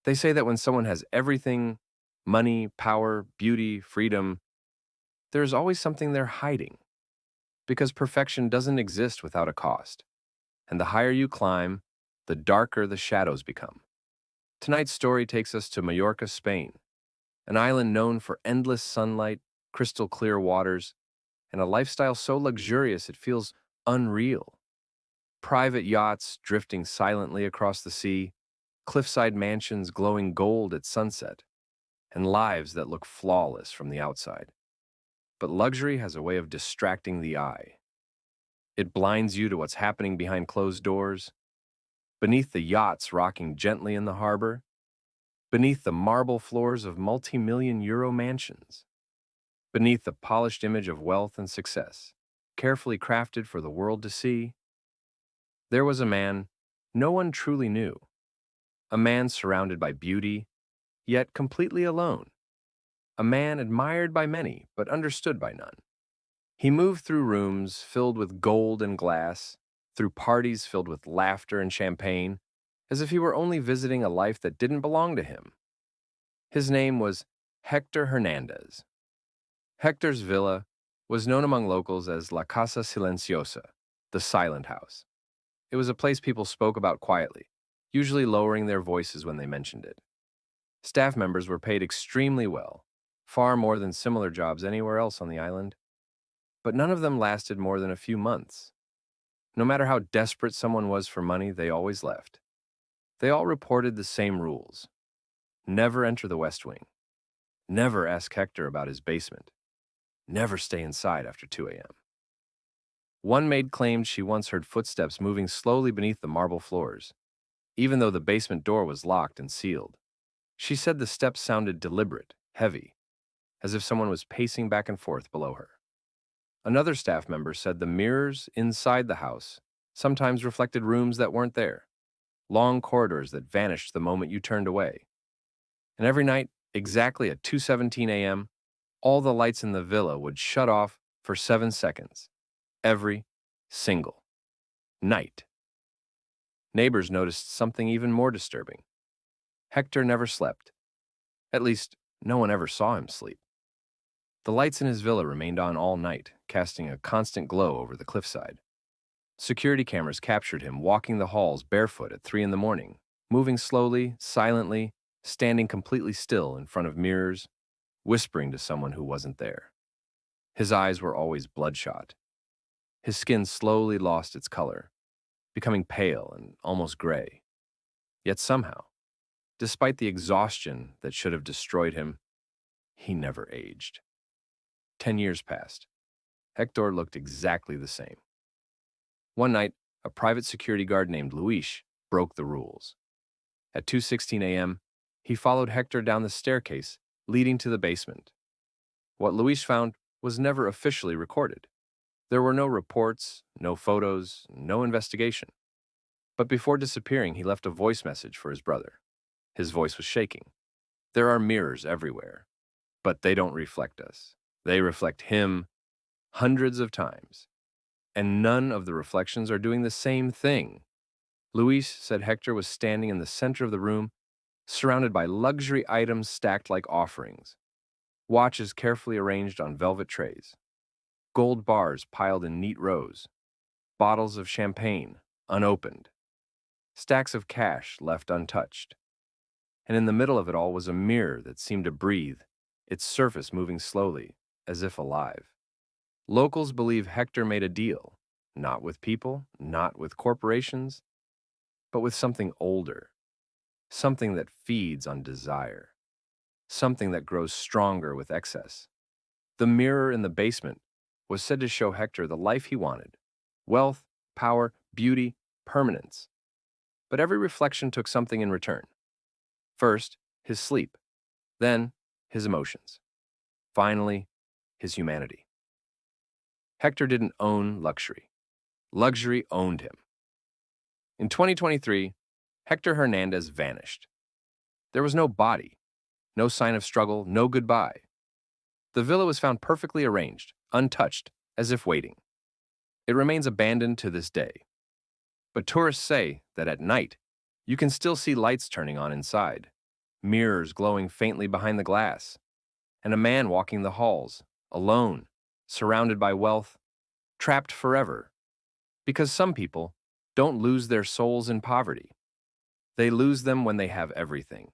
They say that when someone has everything, money, power, beauty, freedom, there's always something they're hiding, because perfection doesn't exist without a cost. And the higher you climb, the darker the shadows become. Tonight's story takes us to Majorca, Spain, an island known for endless sunlight, crystal clear waters, and a lifestyle so luxurious it feels unreal. Private yachts drifting silently across the sea, cliffside mansions glowing gold at sunset, and lives that look flawless from the outside. But luxury has a way of distracting the eye. It blinds you to what's happening behind closed doors, beneath the yachts rocking gently in the harbor, beneath the marble floors of multi-million euro mansions, beneath the polished image of wealth and success, carefully crafted for the world to see. There was a man no one truly knew, a man surrounded by beauty, yet completely alone, a man admired by many but understood by none. He moved through rooms filled with gold and glass, through parties filled with laughter and champagne, as if he were only visiting a life that didn't belong to him. His name was Hector Hernandez. Hector's villa was known among locals as La Casa Silenciosa, the silent house. It was a place people spoke about quietly, usually lowering their voices when they mentioned it. Staff members were paid extremely well, far more than similar jobs anywhere else on the island, but none of them lasted more than a few months. No matter how desperate someone was for money, they always left. They all reported the same rules. Never enter the West Wing. Never ask Hector about his basement. Never stay inside after 2 a.m. One maid claimed she once heard footsteps moving slowly beneath the marble floors, even though the basement door was locked and sealed. She said the steps sounded deliberate, heavy, as if someone was pacing back and forth below her. Another staff member said the mirrors inside the house sometimes reflected rooms that weren't there, long corridors that vanished the moment you turned away. And every night, exactly at 2:17 a.m., all the lights in the villa would shut off for 7 seconds. Every single night. Neighbors noticed something even more disturbing. Hector never slept. At least, no one ever saw him sleep. The lights in his villa remained on all night, casting a constant glow over the cliffside. Security cameras captured him walking the halls barefoot at 3 in the morning, moving slowly, silently, standing completely still in front of mirrors, whispering to someone who wasn't there. His eyes were always bloodshot. His skin slowly lost its color, becoming pale and almost gray. Yet somehow, despite the exhaustion that should have destroyed him, he never aged. 10 years passed. Hector looked exactly the same. One night, a private security guard named Luis broke the rules. At 2:16 a.m., he followed Hector down the staircase leading to the basement. What Luis found was never officially recorded. There were no reports, no photos, no investigation. But before disappearing, he left a voice message for his brother. His voice was shaking. There are mirrors everywhere, but they don't reflect us. They reflect him hundreds of times, and none of the reflections are doing the same thing. Luis said Hector was standing in the center of the room, surrounded by luxury items stacked like offerings, watches carefully arranged on velvet trays, gold bars piled in neat rows, bottles of champagne unopened, stacks of cash left untouched. And in the middle of it all was a mirror that seemed to breathe, its surface moving slowly, as if alive. Locals believe Hector made a deal, not with people, not with corporations, but with something older, something that feeds on desire, something that grows stronger with excess. The mirror in the basement was said to show Hector the life he wanted: wealth, power, beauty, permanence. But every reflection took something in return. First, his sleep, then, his emotions, finally, his humanity. Hector didn't own luxury. Luxury owned him. In 2023, Hector Hernandez vanished. There was no body, no sign of struggle, no goodbye. The villa was found perfectly arranged, untouched, as if waiting. It remains abandoned to this day. But tourists say that at night, you can still see lights turning on inside, mirrors glowing faintly behind the glass, and a man walking the halls, alone, surrounded by wealth, trapped forever. Because some people don't lose their souls in poverty. They lose them when they have everything.